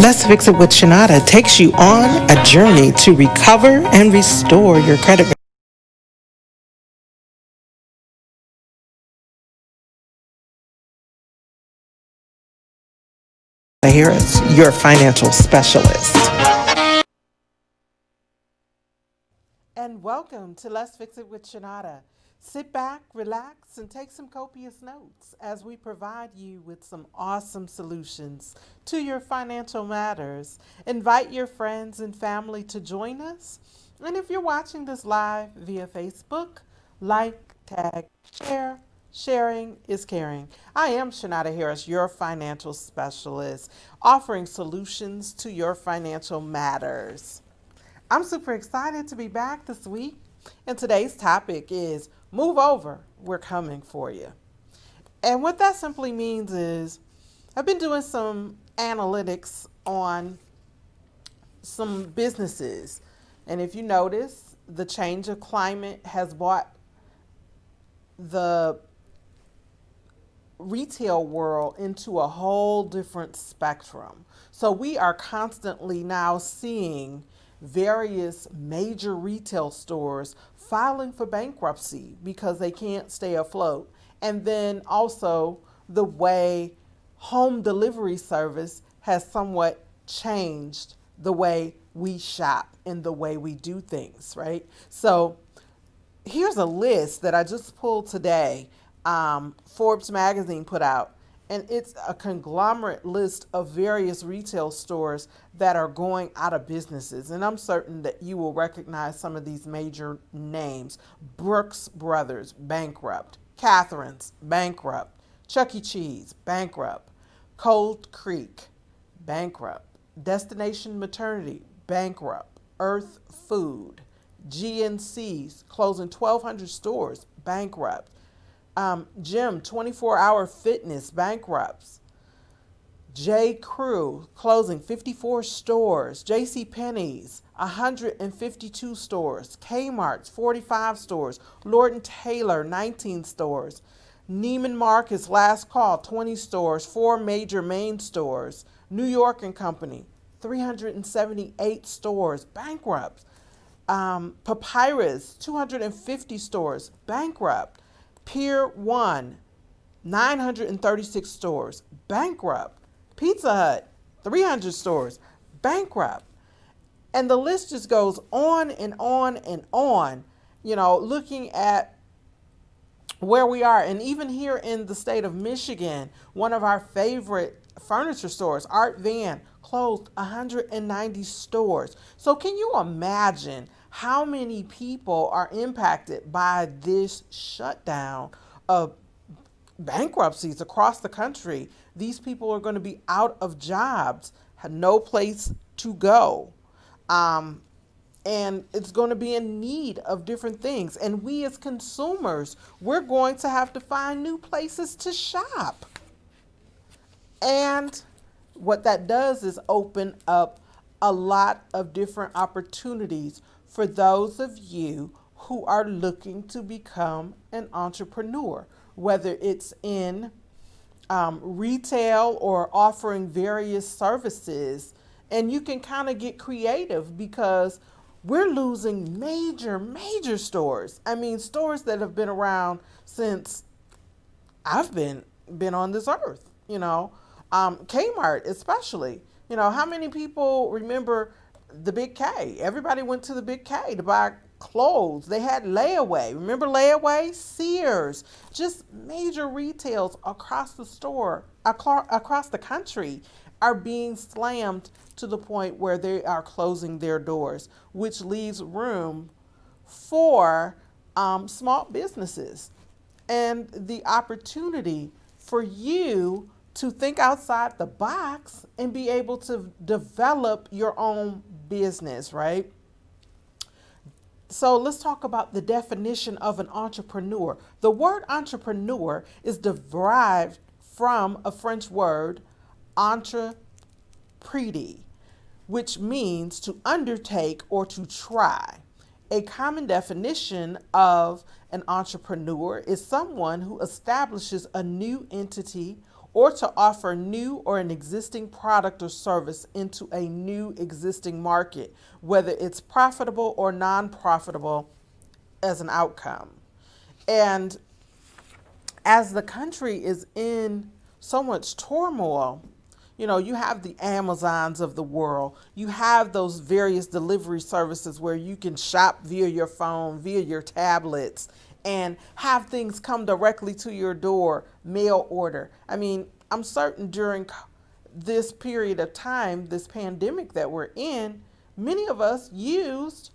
Let's Fix It with Chenauda takes you on a journey to recover and restore your credit. Harris, your financial specialist. And welcome to Let's Fix It with Chenauda. Sit back, relax, and take some copious notes as we provide you with some awesome solutions to your financial matters. Invite your friends and family to join us. And if you're watching this live via Facebook, like, tag, share. Sharing is caring. I am Chenauda Harris, your financial specialist, offering solutions to your financial matters. I'm super excited to be back this week, and today's topic is Move Over, We're Coming For You. And what that simply means is I've been doing some analytics on some businesses, and if you notice, the change of climate has brought the retail world into a whole different spectrum. So we are constantly now seeing various major retail stores filing for bankruptcy because they can't stay afloat. And then also the way home delivery service has somewhat changed the way we shop and the way we do things, right? So here's a list that I just pulled today. Forbes magazine put out, and it's a conglomerate list of various retail stores that are going out of businesses. And I'm certain that you will recognize some of these major names. Brooks Brothers, bankrupt. Catherine's, bankrupt. Chuck E. Cheese, bankrupt. Cold Creek, bankrupt. Destination Maternity, bankrupt. Earth Food, GNC's closing 1,200 stores, bankrupt. Gym 24-hour fitness, bankrupts. J. Crew closing 54 stores. J.C. Penney's 152 stores. Kmart's 45 stores. Lord & Taylor 19 stores. Neiman Marcus last call 20 stores, 4 major main stores. New York and Company 378 stores, bankrupt. Papyrus 250 stores, bankrupt. Pier 1 936 stores, bankrupt. Pizza Hut 300 stores, bankrupt. And the list just goes on and on and on, looking at where we are. And even here in the state of Michigan, one of our favorite furniture stores, Art Van, closed 190 stores. So can you imagine how many people are impacted by this shutdown of bankruptcies across the country? These people are going to be out of jobs, have no place to go. And it's going to be in need of different things. And we as consumers, we're going to have to find new places to shop. And what that does is open up a lot of different opportunities for those of you who are looking to become an entrepreneur, whether it's in retail or offering various services. And you can kind of get creative because we're losing major stores. I mean, stores that have been around since I've been on this earth, Kmart especially. How many people remember the Big K? Everybody went to the Big K to buy clothes. They had layaway. Remember layaway? Sears. Just major retails across the store, across the country are being slammed to the point where they are closing their doors, which leaves room for small businesses and the opportunity for you to think outside the box and be able to develop your own business, right? So let's talk about the definition of an entrepreneur. The word entrepreneur is derived from a French word, entreprendre, which means to undertake or to try. A common definition of an entrepreneur is someone who establishes a new entity or to offer new or an existing product or service into a new existing market, whether it's profitable or non profitable as an outcome. And as the country is in so much turmoil, you know, you have the Amazons of the world. You have those various delivery services where you can shop via your phone, via your tablets, and have things come directly to your door, mail order. I mean, I'm certain during this period of time, this pandemic that we're in, many of us used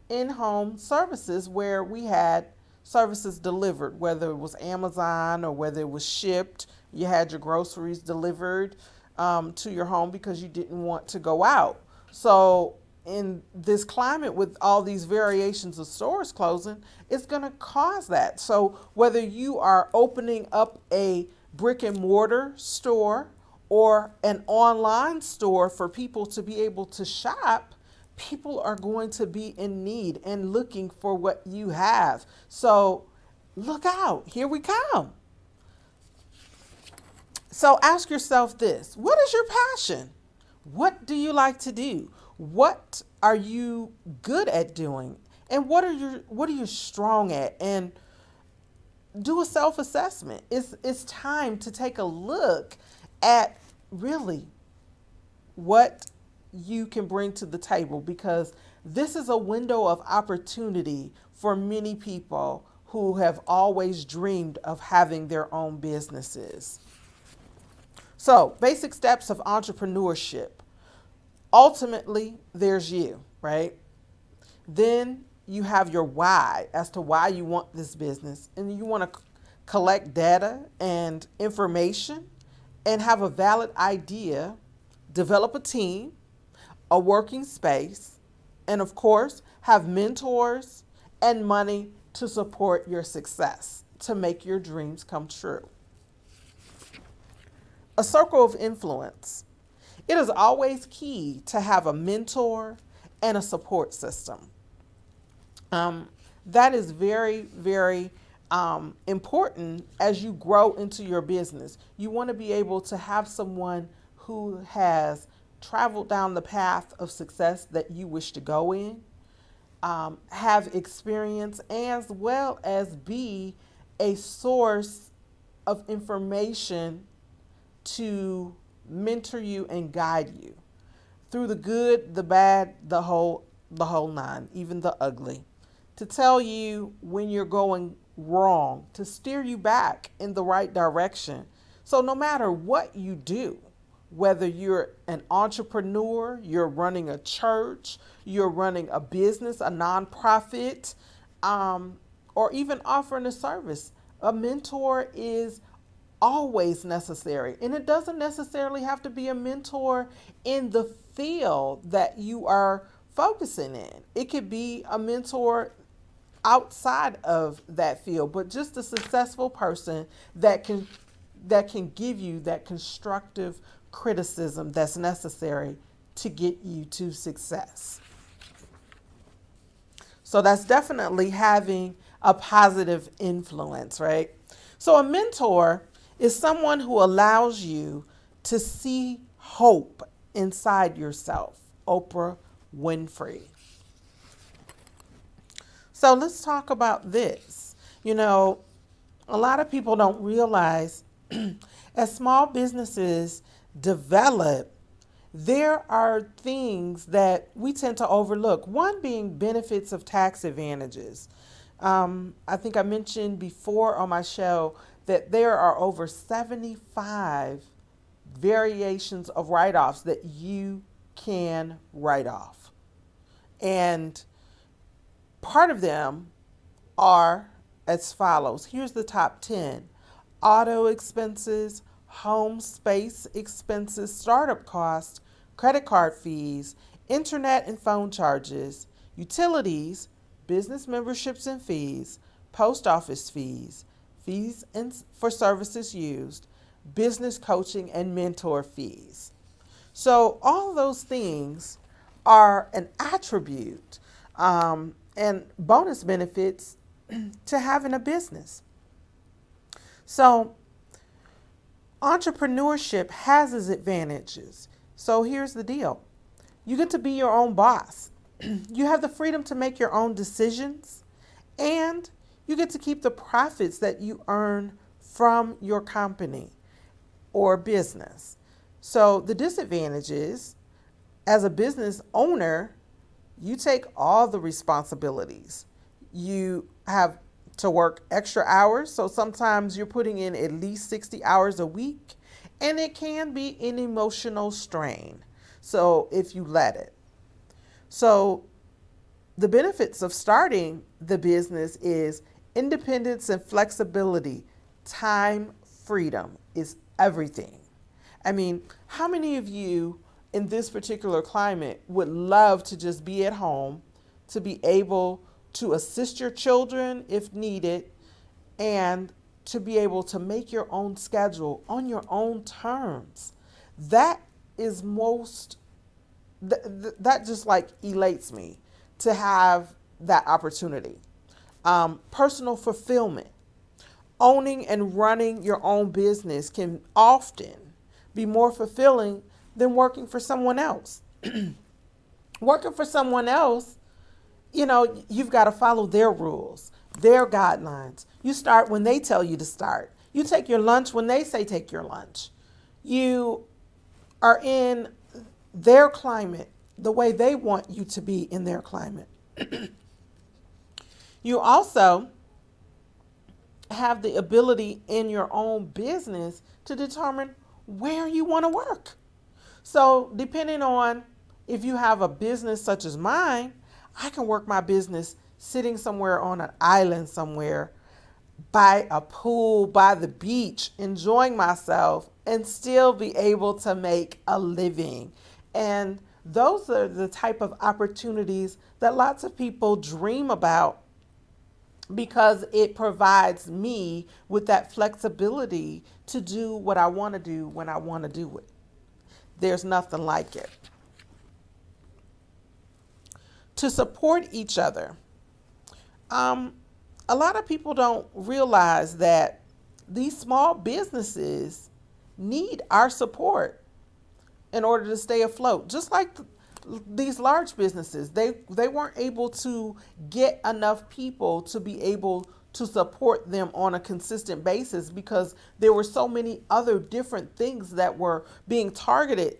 in-home services where we had services delivered, whether it was Amazon or whether it was shipped. You had your groceries delivered to your home because you didn't want to go out. So in this climate with all these variations of stores closing, it's going to cause that. So whether you are opening up a brick and mortar store or an online store for people to be able to shop, people are going to be in need and looking for what you have. So look out, here we come. So ask yourself this: what is your passion? What do you like to do? What are you good at doing? And what are you strong at? And do a self-assessment. It's time to take a look at really what you can bring to the table, because this is a window of opportunity for many people who have always dreamed of having their own businesses. So, basic steps of entrepreneurship. Ultimately, there's you, right? Then you have your why as to why you want this business, and you want to collect data and information and have a valid idea, develop a team, a working space, and of course, have mentors and money to support your success, to make your dreams come true. A circle of influence. It is always key to have a mentor and a support system. That is very, very important as you grow into your business. You want to be able to have someone who has traveled down the path of success that you wish to go in, have experience, as well as be a source of information to mentor you and guide you through the good, the bad, the whole nine, even the ugly, to tell you when you're going wrong, to steer you back in the right direction. So no matter what you do, whether you're an entrepreneur, you're running a church, you're running a business, a nonprofit, or even offering a service, a mentor is always necessary. And it doesn't necessarily have to be a mentor in the field that you are focusing in. It could be a mentor outside of that field, but just a successful person that can give you that constructive criticism that's necessary to get you to success. So that's definitely having a positive influence, right? So a mentor is someone who allows you to see hope inside yourself. Oprah Winfrey. So let's talk about this. You know, a lot of people don't realize as small businesses develop, there are things that we tend to overlook. One being benefits of tax advantages. I think I mentioned before on my show that there are over 75 variations of write-offs that you can write off. And part of them are as follows. Here's the top 10. Auto expenses, home space expenses, startup costs, credit card fees, internet and phone charges, utilities, business memberships and fees, post office fees, fees for services used, business coaching and mentor fees. So all of those things are an attribute and bonus benefits to having a business. So Entrepreneurship has its advantages. So here's the deal: you get to be your own boss, you have the freedom to make your own decisions, and you get to keep the profits that you earn from your company or business. So the disadvantage is, as a business owner, you take all the responsibilities. You have to work extra hours, so sometimes you're putting in at least 60 hours a week, and it can be an emotional strain. So if you let it. So the benefits of starting the business is independence and flexibility. Time freedom is everything. I mean, how many of you in this particular climate would love to just be at home, to be able to assist your children if needed, and to be able to make your own schedule on your own terms? That is that just like elates me to have that opportunity. Personal fulfillment. Owning and running your own business can often be more fulfilling than working for someone else. Working for someone else, you've got to follow their rules, their guidelines. You start when they tell you to start. You take your lunch when they say take your lunch. You are in their climate the way they want you to be in their climate. You also have the ability in your own business to determine where you want to work. So, depending on if you have a business such as mine, I can work my business sitting somewhere on an island somewhere, by a pool, by the beach, enjoying myself, and still be able to make a living. And those are the type of opportunities that lots of people dream about, because it provides me with that flexibility to do what I want to do when I want to do it. There's nothing like it. To support each other. A lot of people don't realize that these small businesses need our support in order to stay afloat. Just like these large businesses, they weren't able to get enough people to be able to support them on a consistent basis, because there were so many other different things that were being targeted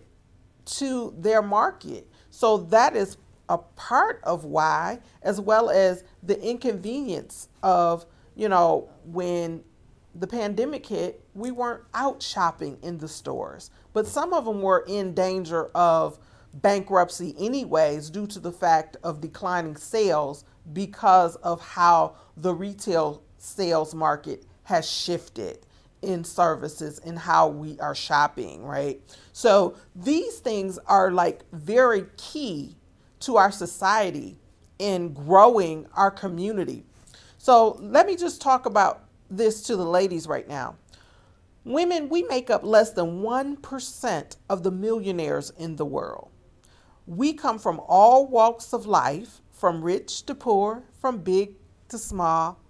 to their market. So that is a part of why, as well as the inconvenience of, when the pandemic hit, we weren't out shopping in the stores. But some of them were in danger of bankruptcy anyways, due to the fact of declining sales because of how the retail sales market has shifted in services and how we are shopping, right? So these things are like very key to our society in growing our community. So let me just talk about this to the ladies right now. Women, we make up less than 1% of the millionaires in the world. We come from all walks of life, from rich to poor, from big to small.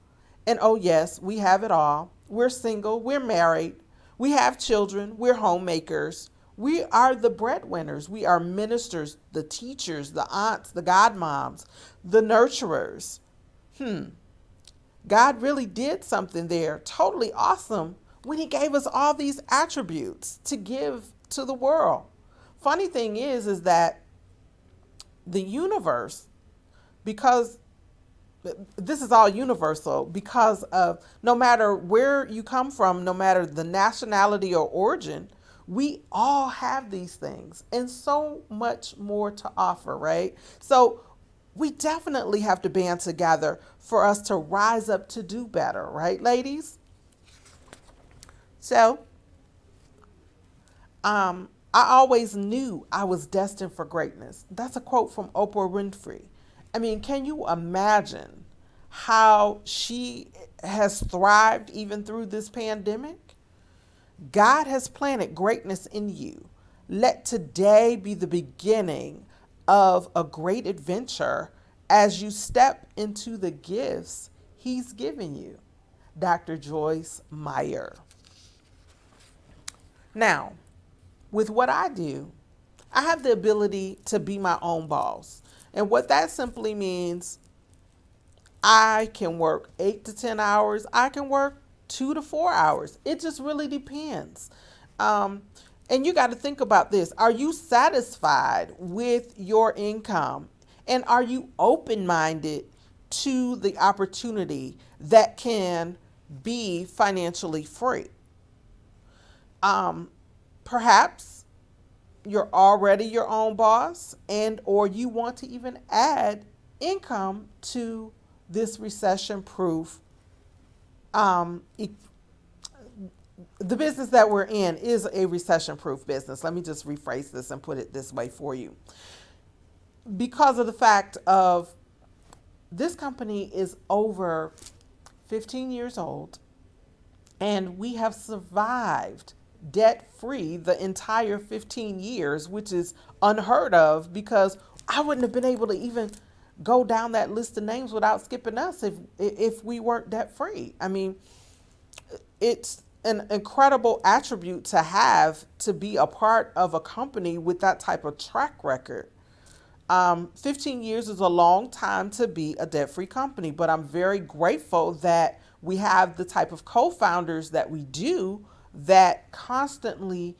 And oh yes, we have it all. We're single, we're married, we have children, we're homemakers. We are the breadwinners. We are ministers, the teachers, the aunts, the godmoms, the nurturers. God really did something there, totally awesome, when he gave us all these attributes to give to the world. Funny thing is that the universe, because this is all universal, because of no matter where you come from, no matter the nationality or origin, we all have these things and so much more to offer, right? So we definitely have to band together for us to rise up to do better, right, ladies? So I always knew I was destined for greatness. That's a quote from Oprah Winfrey. I mean, can you imagine how she has thrived even through this pandemic? God has planted greatness in you. Let today be the beginning of a great adventure as you step into the gifts he's given you. Dr. Joyce Meyer. Now, with what I do, I have the ability to be my own boss. And what that simply means, I can work 8 to 10 hours. I can work 2 to 4 hours. It just really depends. Um, and you got to think about this. Are you satisfied with your income? And are you open minded to the opportunity that can be financially free? Um, Perhaps you're already your own boss, and or you want to even add income to this recession proof. um, the business that we're in is a recession proof business. Let me just rephrase this and put it this way for you. Because of the fact of this company is over 15 years old, and we have survived debt free the entire 15 years, which is unheard of, because I wouldn't have been able to even go down that list of names without skipping us if we weren't debt free. I mean, it's an incredible attribute to have, to be a part of a company with that type of track record. 15 years is a long time to be a debt-free company, but I'm very grateful that we have the type of co-founders that we do, that constantly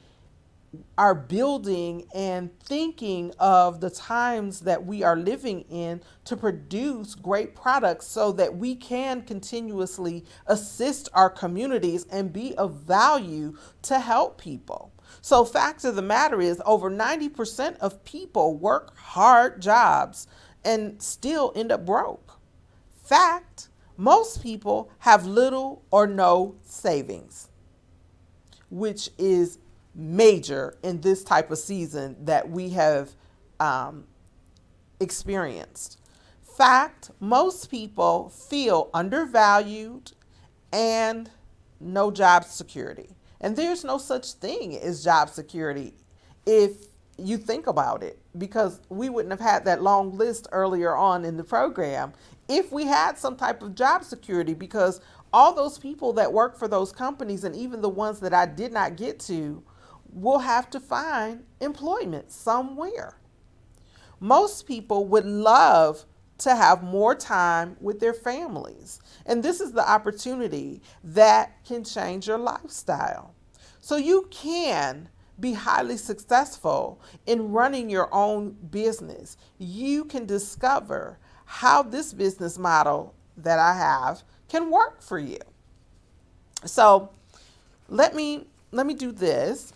are building and thinking of the times that we are living in to produce great products so that we can continuously assist our communities and be of value to help people. So, fact of the matter is, over 90% of people work hard jobs and still end up broke. Fact, most people have little or no savings, which is major in this type of season that we have experienced. Fact, most people feel undervalued and no job security. And there's no such thing as job security if you think about it, because we wouldn't have had that long list earlier on in the program if we had some type of job security, because all those people that work for those companies, and even the ones that I did not get to, will have to find employment somewhere. Most people would love to have more time with their families, and this is the opportunity that can change your lifestyle. So you can be highly successful in running your own business. You can discover how this business model that I have can work for you. So let me do this.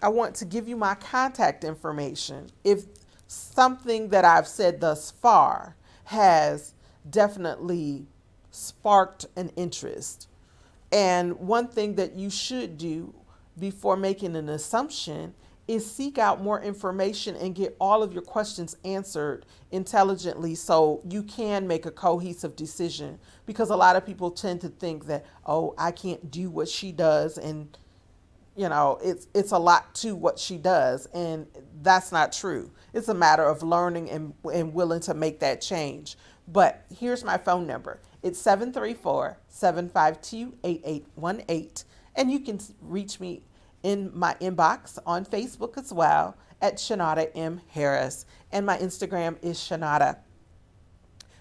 I want to give you my contact information. If something that I've said thus far has definitely sparked an interest. And one thing that you should do before making an assumption is seek out more information and get all of your questions answered intelligently so you can make a cohesive decision. Because a lot of people tend to think that, oh, I can't do what she does, and it's a lot to what she does, and that's not true. It's a matter of learning and willing to make that change. But here's my phone number. It's 734-752-8818, and you can reach me in my inbox on Facebook as well at Chenauda M. Harris, and my Instagram is Chenauda.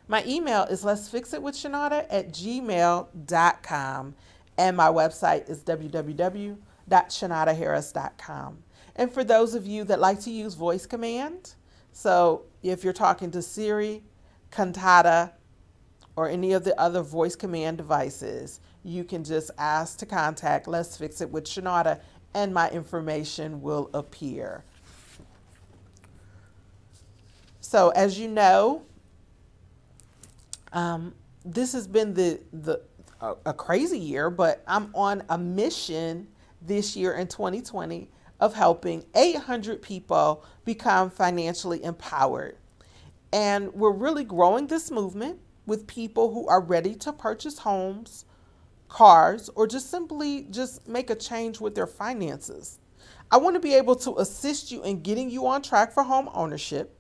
My email is letsfixitwithchenauda@gmail.com, and my website is www.chenaudaharris.com. And for those of you that like to use voice command, so if you're talking to Siri, Cantata, or any of the other voice command devices, you can just ask to contact Let's Fix It with Chenauda, and my information will appear. So as you know, this has been a crazy year, but I'm on a mission this year in 2020 of helping 800 people become financially empowered. And we're really growing this movement with people who are ready to purchase homes, cars, or just simply just make a change with their finances. I want to be able to assist you in getting you on track for home ownership.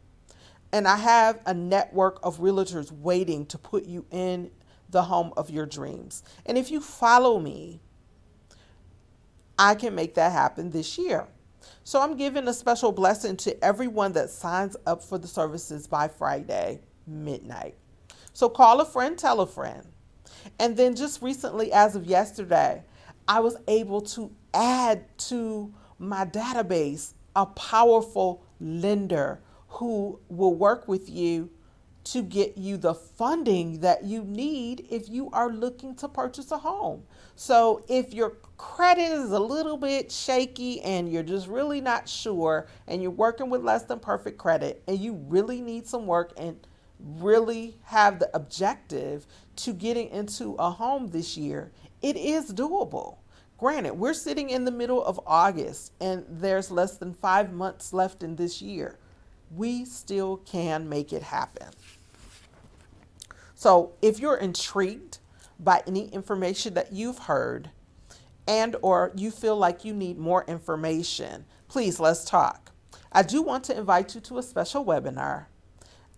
And I have a network of realtors waiting to put you in the home of your dreams. And if you follow me, I can make that happen this year. So I'm giving a special blessing to everyone that signs up for the services by Friday midnight. So call a friend, tell a friend. And then just recently, as of yesterday, I was able to add to my database a powerful lender who will work with you to get you the funding that you need if you are looking to purchase a home. So if your credit is a little bit shaky and you're just really not sure and you're working with less than perfect credit and you really need some work and really have the objective to getting into a home this year, it is doable. Granted, we're sitting in the middle of August and there's less than 5 months left in this year. We still can make it happen. So if you're intrigued by any information that you've heard and or you feel like you need more information, please let's talk. I do want to invite you to a special webinar.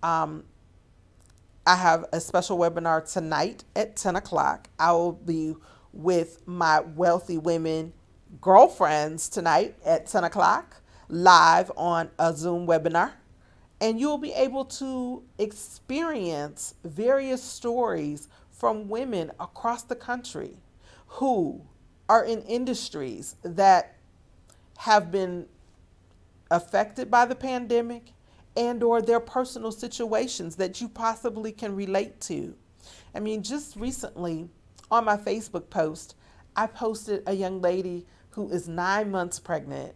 I have a special webinar tonight at 10 o'clock. I will be with my wealthy women girlfriends tonight at 10 o'clock live on a Zoom webinar. And you'll be able to experience various stories from women across the country who are in industries that have been affected by the pandemic and or their personal situations that you possibly can relate to. I mean, just recently on my Facebook post, I posted a young lady who is 9 months pregnant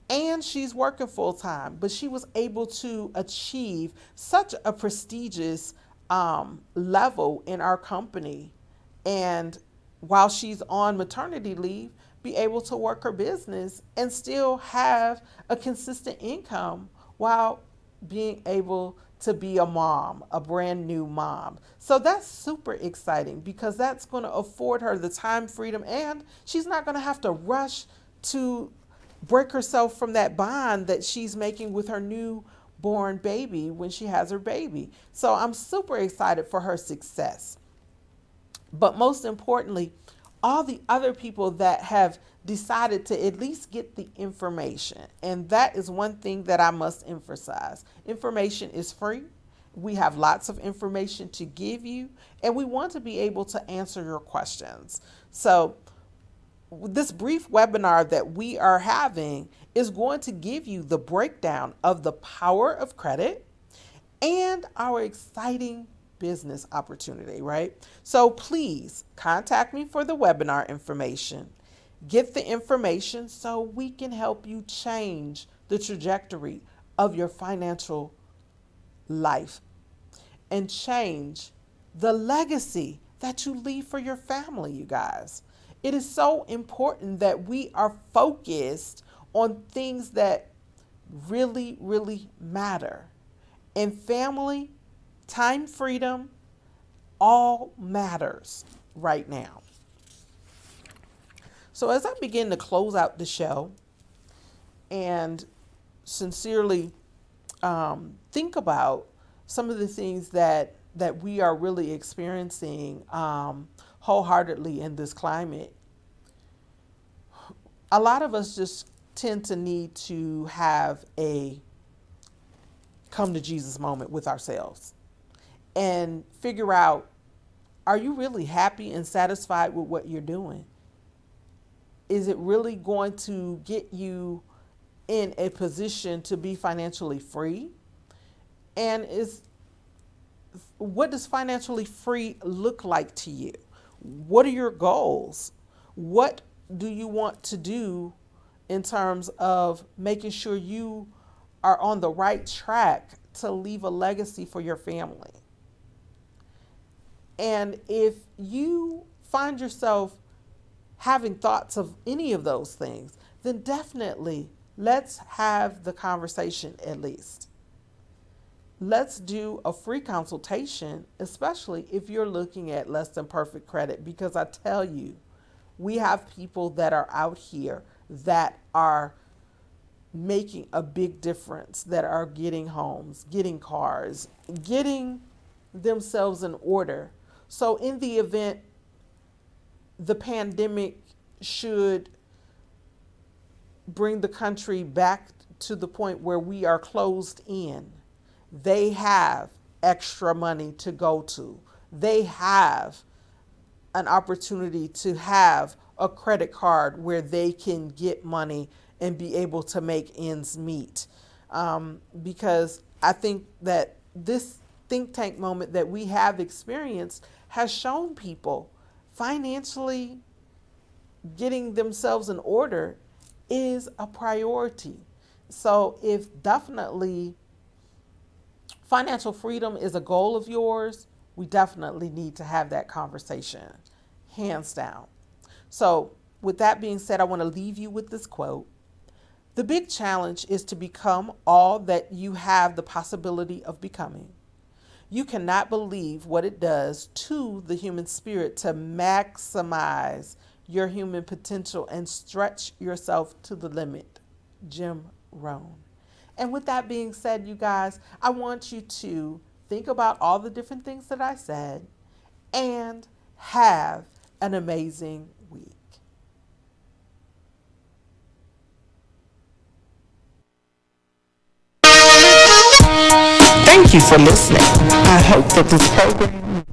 and she's working full time, but she was able to achieve such a prestigious level in our company. And while she's on maternity leave, be able to work her business and still have a consistent income while being able to be a mom, a brand new mom. So that's super exciting because that's going to afford her the time freedom and she's not going to have to rush to break herself from that bond that she's making with her newborn baby when she has her baby. So I'm super excited for her success. But most importantly, all the other people that have decided to at least get the information. And that is one thing that I must emphasize. Information is free. We have lots of information to give you, and we want to be able to answer your questions. So this brief webinar that we are having is going to give you the breakdown of the power of credit and our exciting business opportunity, right? So please contact me for the webinar information. Get the information so we can help you change the trajectory of your financial life and change the legacy that you leave for your family, you guys. It is so important that we are focused on things that really, really matter. And family, time freedom, all matters right now. So as I begin to close out the show and sincerely think about some of the things that we are really experiencing wholeheartedly in this climate, a lot of us just tend to need to have a come to Jesus moment with ourselves and figure out, are you really happy and satisfied with what you're doing? Is it really going to get you in a position to be financially free? And what does financially free look like to you? What are your goals? What do you want to do in terms of making sure you are on the right track to leave a legacy for your family? And if you find yourself having thoughts of any of those things, then definitely let's have the conversation at least. Let's do a free consultation, especially if you're looking at less than perfect credit, because I tell you, we have people that are out here that are making a big difference, that are getting homes, getting cars, getting themselves in order. So in the event the pandemic should bring the country back to the point where we are closed in. They have extra money to go to. They have an opportunity to have a credit card where they can get money and be able to make ends meet. Because I think that this think tank moment that we have experienced has shown people financially getting themselves in order is a priority. So, if definitely financial freedom is a goal of yours, we definitely need to have that conversation, hands down. So, with that being said, I want to leave you with this quote. The big challenge is to become all that you have the possibility of becoming. You cannot believe what it does to the human spirit to maximize your human potential and stretch yourself to the limit. Jim Rohn. And with that being said, you guys, I want you to think about all the different things that I said and have an amazing week. Thank you for listening. I hope that this program